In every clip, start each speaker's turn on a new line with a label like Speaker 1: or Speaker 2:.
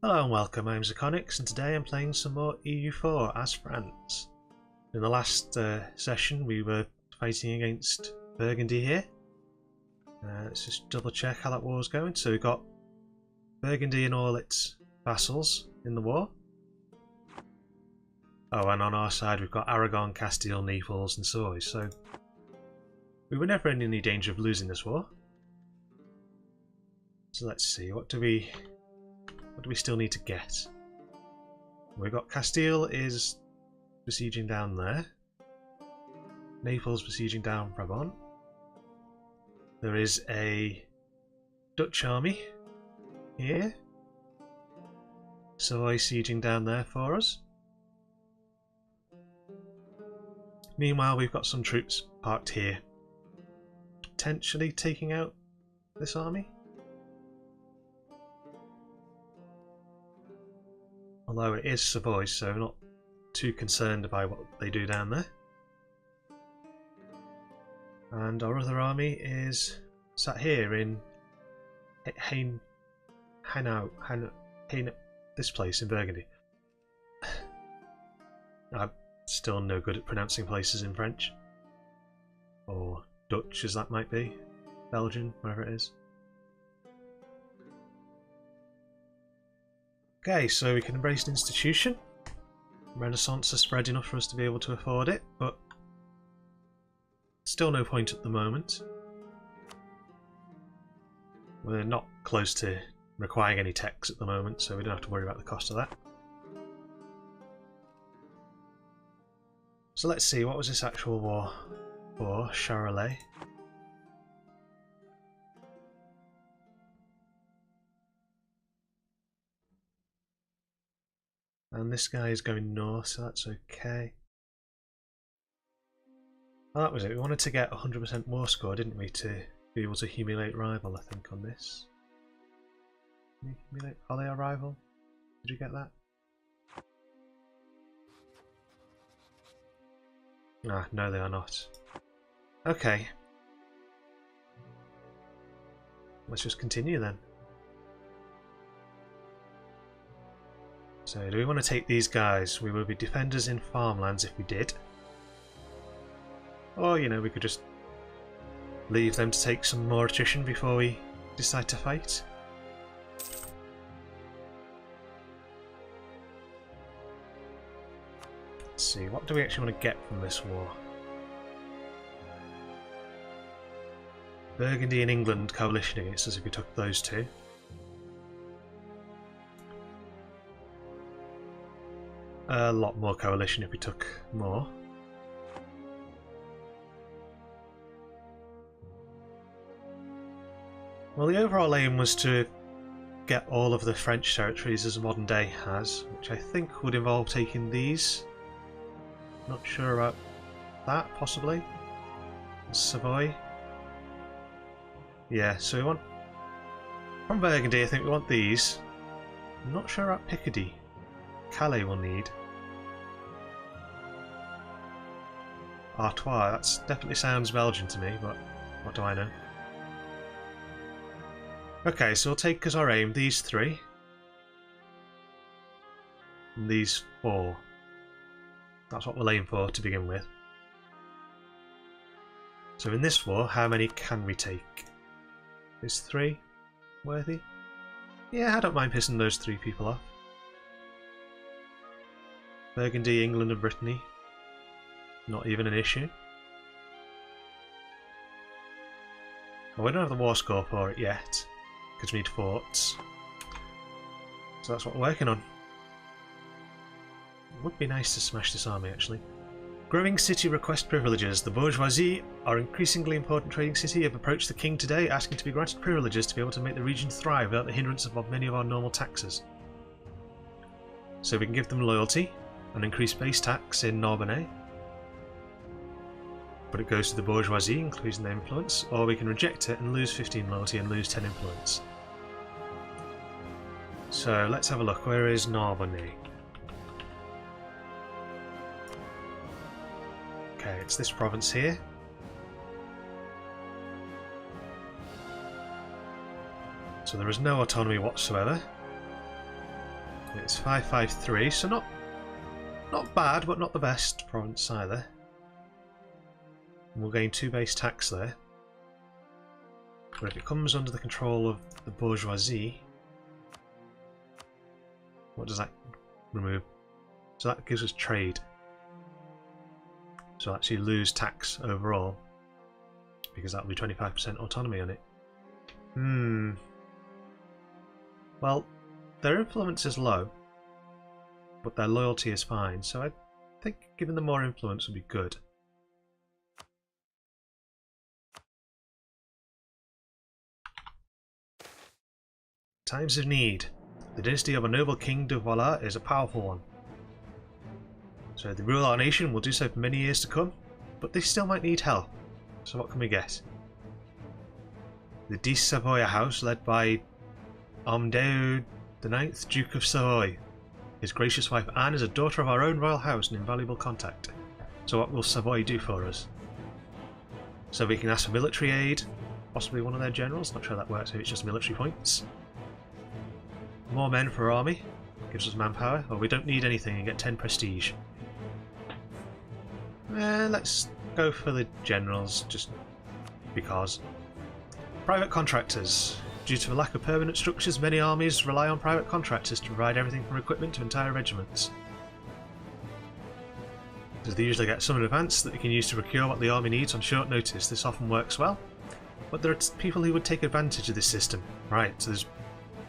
Speaker 1: Hello and welcome, I'm Zirconix and today I'm playing some more EU4 as France. In the last session we were fighting against Burgundy here. Let's just double check how that war's going. So we've got Burgundy and all its vassals in the war. Oh, and on our side we've got Aragon, Castile, Naples and Savoy, so we were never in any danger of losing this war. So let's see, what do we still need to get? We've got Castile is besieging down there. Naples besieging down Brabant. There is a Dutch army here. Savoy sieging down there for us. Meanwhile, we've got some troops parked here, potentially taking out this army. Although it is Savoy, so I'm not too concerned by what they do down there. And our other army is sat here in this place in Burgundy. I'm still no good at pronouncing places in French. Or Dutch, as that might be. Belgian, whatever it is. Okay, so we can embrace an institution. Renaissance is spread enough for us to be able to afford it, but still no point at the moment. We're not close to requiring any techs at the moment, so we don't have to worry about the cost of that. So let's see, what was this actual war for? Charolais. And this guy is going north, so that's okay. Well, that was it. We wanted to get 100% war score, didn't we, to be able to humiliate rival, I think, on this. Are they a rival? Did you get that? Ah, no, they are not. Okay. Let's just continue then. So, do we want to take these guys? We will be defenders in farmlands if we did. Or, you know, we could just leave them to take some more attrition before we decide to fight. Let's see, what do we actually want to get from this war? Burgundy and England coalition against us if we took those two. A lot more coalition if we took more. Well, the overall aim was to get all of the French territories as modern day has, which I think would involve taking these. Not sure about that, possibly. Savoy. Yeah, so we want... From Burgundy, I think we want these. I'm not sure about Picardy. Calais will need. Artois, that definitely sounds Belgian to me, but what do I know? Okay, so we'll take as our aim these three. And these four. That's what we'll aim for to begin with. So in this war, how many can we take? Is 3 worthy? Yeah, I don't mind pissing those 3 people off. Burgundy, England and Brittany. Not even an issue. Well, we don't have the war score for it yet, because we need forts. So that's what we're working on. It would be nice to smash this army, actually. Growing city request privileges. The bourgeoisie, our increasingly important trading city, have approached the king today asking to be granted privileges to be able to make the region thrive without the hindrance of many of our normal taxes. So we can give them loyalty and increase base tax in Narbonne, but it goes to the bourgeoisie, including their influence, or we can reject it and lose 15 loyalty and lose 10 influence. So let's have a look. Where is Narbonne? Okay, it's this province here. So there is no autonomy whatsoever. It's 553, so not bad, but not the best province either. And we'll gain 2 base tax there. But if it comes under the control of the bourgeoisie, what does that remove? So that gives us trade. So actually lose tax overall, because that'll be 25% autonomy on it. Well, their influence is low, but their loyalty is fine, so I think giving them more influence would be good. Times of need. The dynasty of a noble King de Voila is a powerful one. So they rule our nation, will do so for many years to come, but they still might need help. So what can we get? The de Savoia house, led by Amedeo IX, Duke of Savoy. His gracious wife Anne is a daughter of our own royal house and invaluable contact. So what will Savoy do for us? So we can ask for military aid, possibly one of their generals, not sure how that works if it's just military points. More men for our army, gives us manpower, or we don't need anything and get 10 prestige. Let's go for the generals, just because. Private contractors. Due to a lack of permanent structures, many armies rely on private contractors to provide everything from equipment to entire regiments. Because they usually get some in advance that they can use to procure what the army needs on short notice. This often works well, but there are people who would take advantage of this system. Right, so there's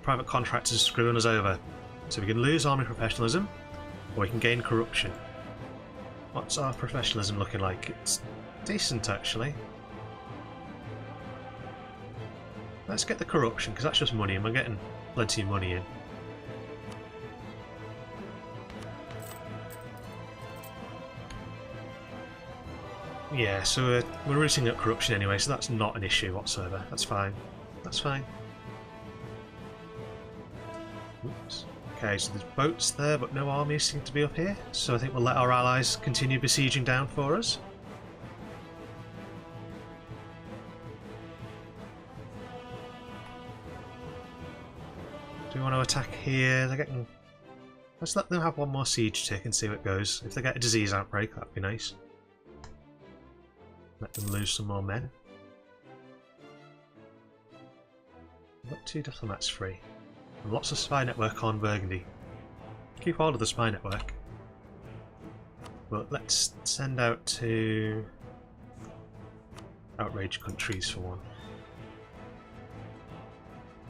Speaker 1: private contractors screwing us over. So we can lose army professionalism, or we can gain corruption. What's our professionalism looking like? It's decent, actually. Let's get the corruption, because that's just money, and we're getting plenty of money in. Yeah, so we're rooting at corruption anyway, so that's not an issue whatsoever. That's fine. That's fine. Oops. Okay, so there's boats there, but no armies seem to be up here, so I think we'll let our allies continue besieging down for us. Do we want to attack here? They're getting... Let's let them have one more siege tick and see how it goes. If they get a disease outbreak, that'd be nice. Let them lose some more men. We've got 2 diplomats free. And lots of spy network on Burgundy. Keep hold of the spy network. But let's send out to outraged countries for one.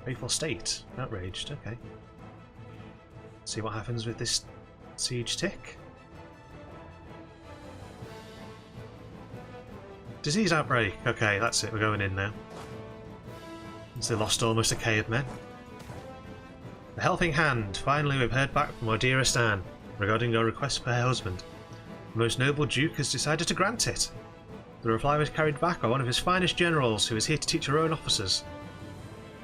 Speaker 1: Faithful state. Outraged, okay. See what happens with this siege tick. Disease outbreak. Okay, that's it. We're going in now. They lost almost a K of men. The helping hand. Finally, we've heard back from our dearest Anne regarding your request for her husband. The most noble Duke has decided to grant it. The reply was carried back by one of his finest generals, who is here to teach her own officers.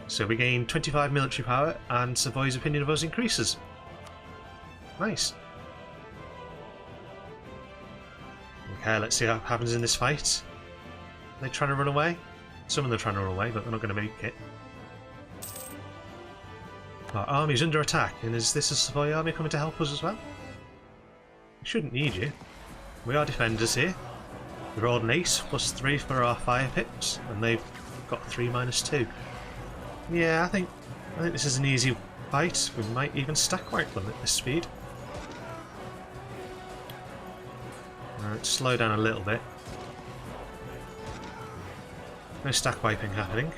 Speaker 1: So we gain 25 military power, and Savoy's opinion of us increases. Nice. Okay, let's see what happens in this fight. Are they trying to run away? Some of them are trying to run away, but they're not going to make it. Our army's under attack, and is this a Savoy army coming to help us as well? We shouldn't need you. We are defenders here. We rolled an ace, +3 for our fire pips, and they've got 3 - 2. Yeah, I think this is an easy fight. We might even stack wipe them at this speed. Alright, slow down a little bit. No stack wiping happening.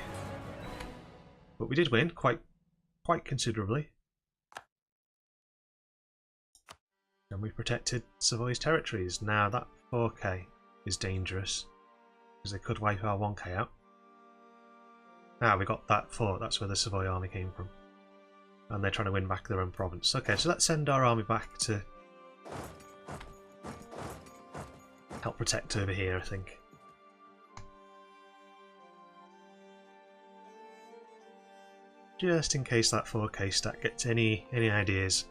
Speaker 1: But we did win quite considerably. And we protected Savoy's territories. Now that 4k is dangerous, because they could wipe our 1k out. Ah, we got that fort. That's where the Savoy army came from. And they're trying to win back their own province. Okay, so let's send our army back to help protect over here, I think. Just in case that 4k stack gets any ideas.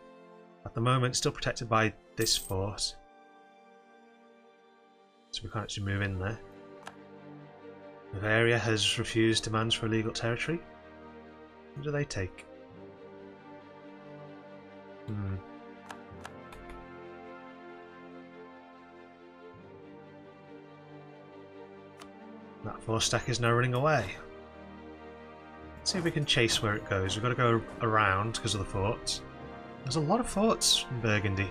Speaker 1: At the moment, still protected by this fort. So we can't actually move in there. Bavaria has refused demands for illegal territory. What do they take? Hmm. That 4 stack is now running away. Let's see if we can chase where it goes. We've got to go around because of the forts. There's a lot of forts in Burgundy.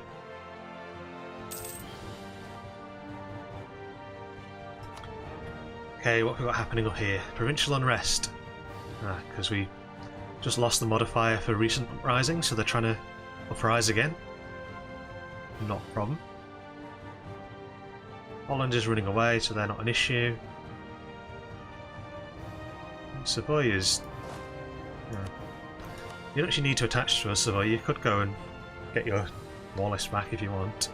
Speaker 1: Okay, what have we got happening up here? Provincial unrest. Because we just lost the modifier for recent uprising, so they're trying to uprise again. Not a problem. Holland is running away, so they're not an issue. Savoy is... You don't actually need to attach to a Savoy. You could go and get your Wallace back if you want.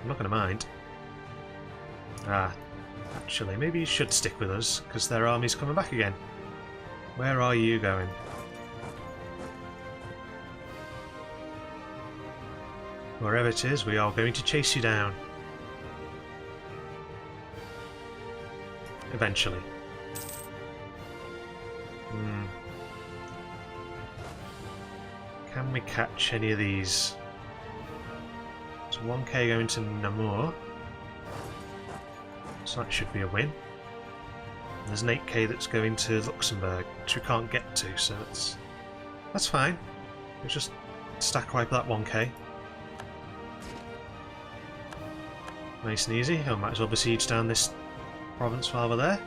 Speaker 1: I'm not going to mind. Actually, maybe you should stick with us, because their army's coming back again. Where are you going? Wherever it is, we are going to chase you down. Eventually. Can we catch any of these? So 1k going to Namur. So that should be a win. There's an 8k that's going to Luxembourg, which we can't get to, so that's fine. We'll just stack wipe that 1k. Nice and easy. I might as well besiege down this province while we're there.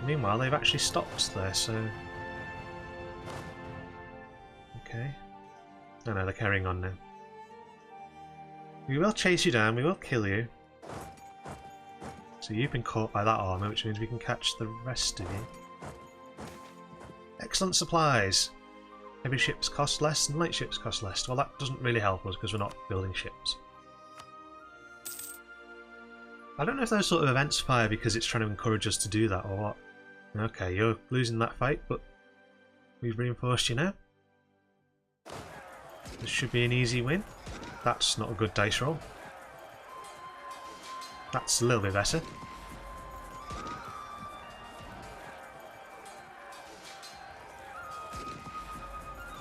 Speaker 1: Meanwhile, they've actually stopped there, so... Okay. Oh no, they're carrying on now. We will chase you down, we will kill you. So you've been caught by that armour, which means we can catch the rest of you. Excellent supplies! Heavy ships cost less and light ships cost less. Well, that doesn't really help us because we're not building ships. I don't know if those sort of events fire because it's trying to encourage us to do that or what. Okay, you're losing that fight, but we've reinforced you now. This should be an easy win. That's not a good dice roll. That's a little bit better.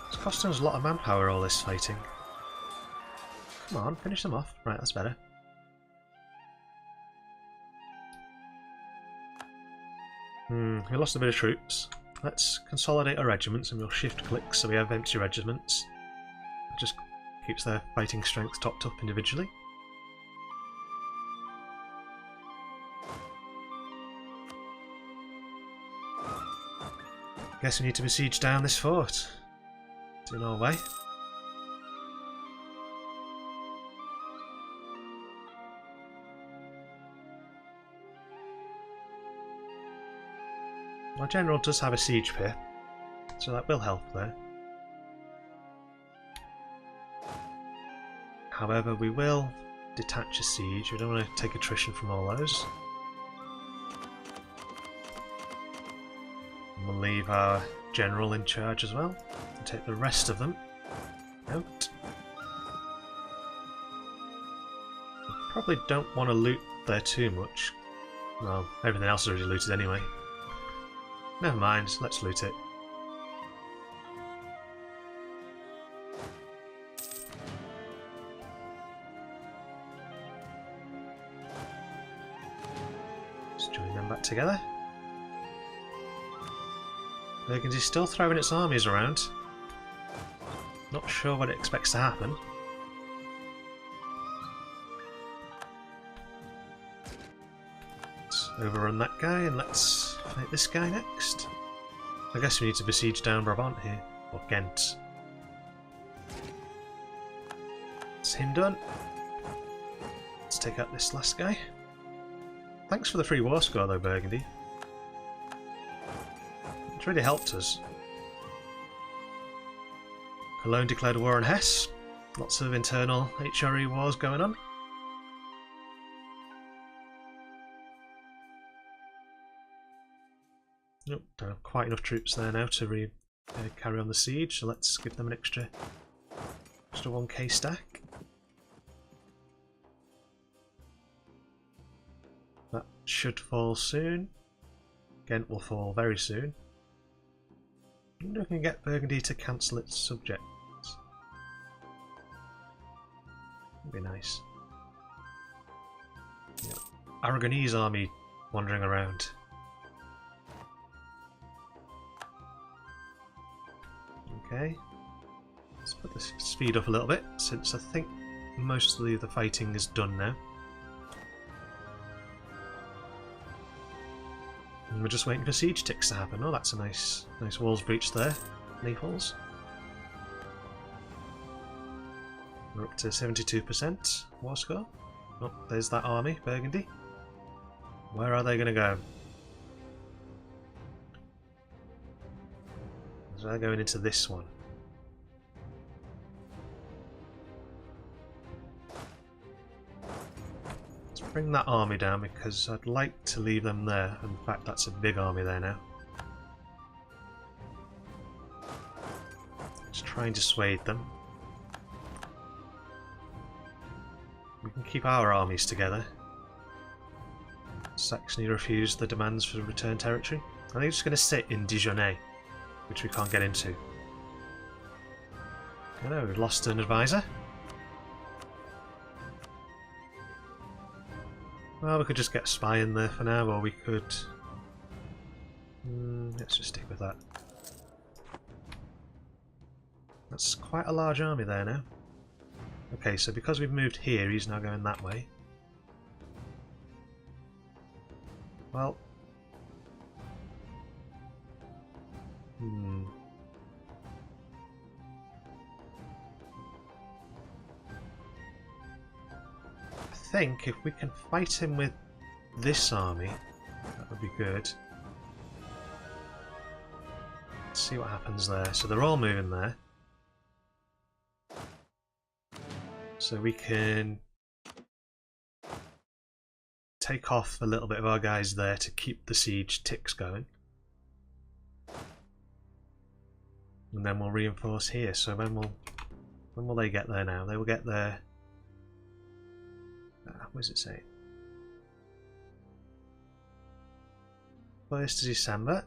Speaker 1: It's costing us a lot of manpower, all this fighting. Come on, finish them off. Right, that's better. We lost a bit of troops. Let's consolidate our regiments and we'll shift click so we have empty regiments. It just keeps their fighting strength topped up individually. Guess we need to besiege down this fort. It's in our way. Our general does have a siege pit, so that will help there. However, we will detach a siege. We don't want to take attrition from all those. And we'll leave our general in charge as well, and take the rest of them out. We probably don't want to loot there too much. Well, everything else is already looted anyway. Never mind, let's loot it. Let's join them back together. Burgundy's still throwing its armies around. Not sure what it expects to happen. Let's overrun that guy and let's fight this guy next. I guess we need to besiege down Brabant here, or Ghent. It's him done. Let's take out this last guy. Thanks for the free war score though, Burgundy. It's really helped us. Cologne declared war on Hesse. Lots of internal HRE wars going on. Nope, don't have quite enough troops there now to carry on the siege, so let's give them an extra 1k stack. That should fall soon. Ghent will fall very soon. I wonder if we can get Burgundy to cancel its subject be nice. Yep. Aragonese army wandering around. Okay. Let's put the speed up a little bit, since I think mostly the fighting is done now. And we're just waiting for siege ticks to happen. Oh, that's a nice walls breach there, Naples. We're up to 72% war score. Oh, there's that army, Burgundy. Where are they going to go? So they're going into this one. Let's bring that army down because I'd like to leave them there. In fact, that's a big army there now. Let's try and dissuade them. We can keep our armies together. Saxony refused the demands for return territory. I think it's just going to sit in Dijonais, which we can't get into. I know, we've lost an advisor. Well, we could just get a spy in there for now, or we could... let's just stick with that. That's quite a large army there now. Okay, so because we've moved here, he's now going that way. Well... I think if we can fight him with this army, that would be good. Let's see what happens there. So they're all moving there. So we can take off a little bit of our guys there to keep the siege ticks going. And then we'll reinforce here. So when will they get there now? They will get there... what does it say? 1st of December.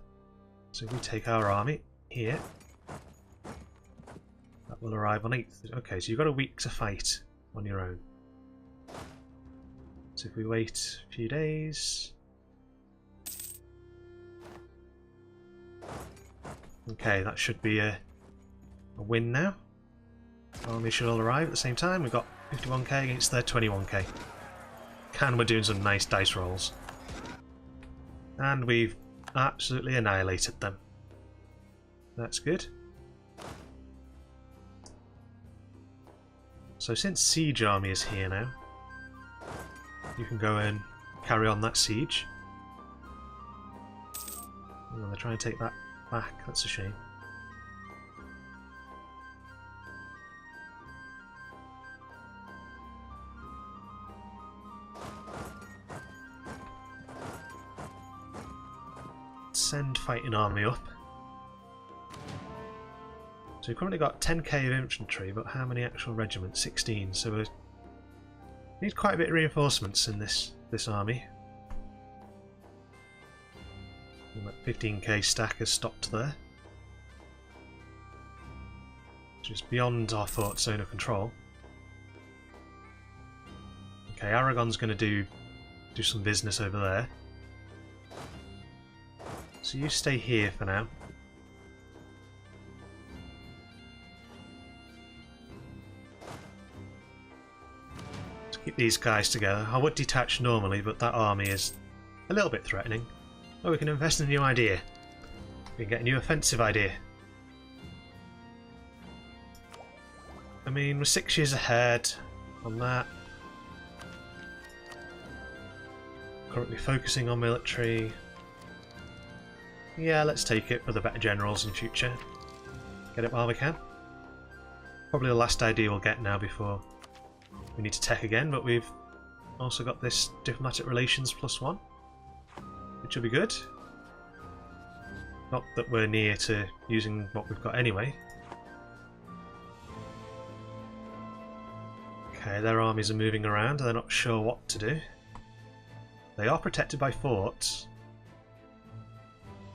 Speaker 1: So if we take our army here, that will arrive on 8th. Okay, so you've got a week to fight on your own. So if we wait a few days... Okay, that should be a win now. Army should all arrive at the same time. We've got 51k against their 21k. And we're doing some nice dice rolls. And we've absolutely annihilated them. That's good. So since Siege Army is here now, you can go and carry on that siege. Oh, they're trying to take that back, that's a shame. Send fighting army up. So we've currently got 10k of infantry, but how many actual regiments? 16. So we need quite a bit of reinforcements in this army. And that 15k stack has stopped there, which is beyond our fort zone of control. Okay, Aragon's going to do some business over there. So you stay here for now. To keep these guys together. I would detach normally, but that army is a little bit threatening. Oh, we can invest in a new idea. We can get a new offensive idea. I mean, we're 6 years ahead on that. Currently focusing on military. Yeah, let's take it for the better generals in future. Get it while we can. Probably the last idea we'll get now before we need to tech again, but we've also got this diplomatic relations +1, which will be good. Not that we're near to using what we've got anyway. Okay, their armies are moving around, they're not sure what to do. They are protected by forts.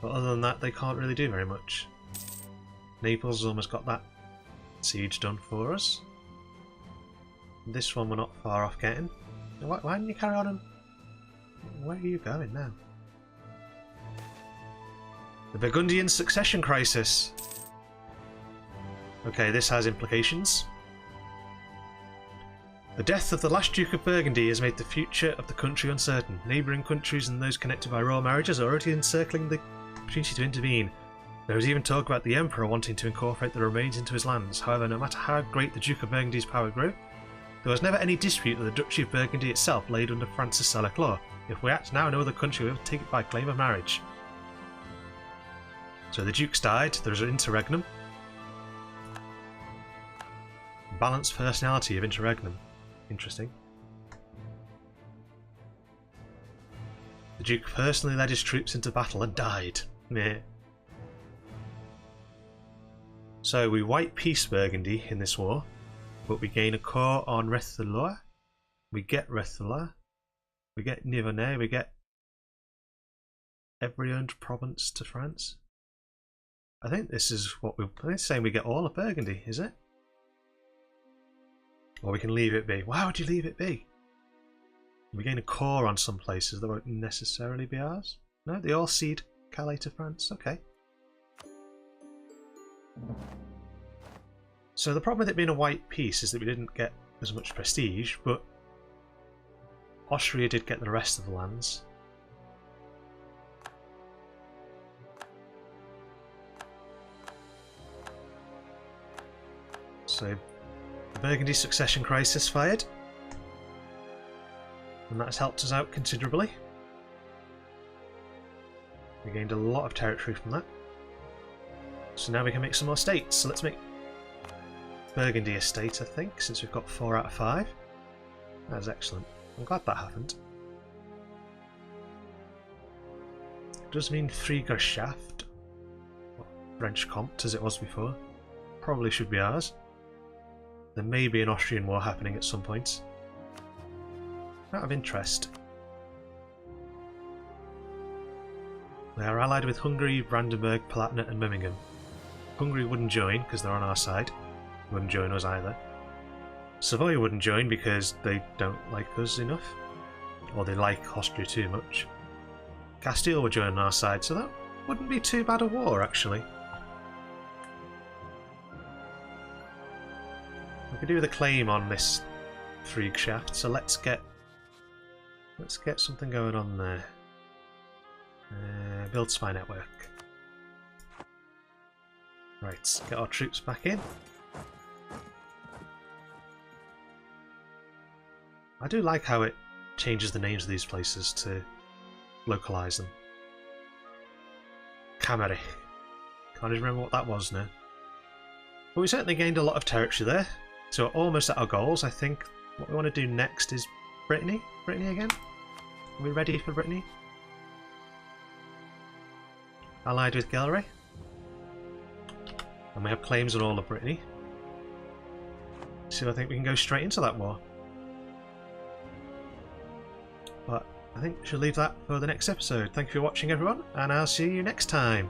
Speaker 1: But other than that, they can't really do very much. Naples has almost got that siege done for us. This one we're not far off getting. Why didn't you carry on and... Where are you going now? The Burgundian succession crisis. Okay, this has implications. The death of the last Duke of Burgundy has made the future of the country uncertain. Neighbouring countries and those connected by royal marriages are already encircling the opportunity to intervene. There was even talk about the Emperor wanting to incorporate the remains into his lands. However, no matter how great the Duke of Burgundy's power grew, there was never any dispute that the Duchy of Burgundy itself laid under France's Salic law. If we act now, no other country will take it by claim of marriage. So the Duke's died, there's an interregnum. Balanced personality of interregnum. Interesting. The Duke personally led his troops into battle and died. Meh. So we wipe peace Burgundy in this war, but we gain a core on Rethelor. We get Rethelor. We get Nivernais. We get every owned province to France. I think this is what we're saying. We get all of Burgundy, is it? Or we can leave it be. Why would you leave it be? We gain a core on some places that won't necessarily be ours. No, they all cede Calais to France. Okay. So the problem with it being a white piece is that we didn't get as much prestige, but Austria did get the rest of the lands. So the Burgundy succession crisis fired, and that's helped us out considerably. We gained a lot of territory from that. So now we can make some more states. So let's make Burgundy a state, I think, since we've got 4 out of 5. That's excellent. I'm glad that happened. It does mean Friegerschaft, or French Comte as it was before. Probably should be ours. There may be an Austrian war happening at some point. Out of interest, they are allied with Hungary, Brandenburg, Palatinate and Memmingen. Hungary wouldn't join because they're on our side. Wouldn't join us either. Savoy wouldn't join because they don't like us enough. Or they like Austria too much. Castile would join on our side, so that wouldn't be too bad a war actually. We could do with a claim on this Friegschaft, so let's get something going on there. Build spy network. Right, get our troops back in. I do like how it changes the names of these places to localise them. Camerich. Can't even remember what that was now. But we certainly gained a lot of territory there. So we're almost at our goals. I think what we want to do next is Brittany. Brittany again? Are we ready for Brittany? Allied with Gelre. And we have claims on all of Brittany. So I think we can go straight into that war. But I think we should leave that for the next episode. Thank you for watching everyone, and I'll see you next time.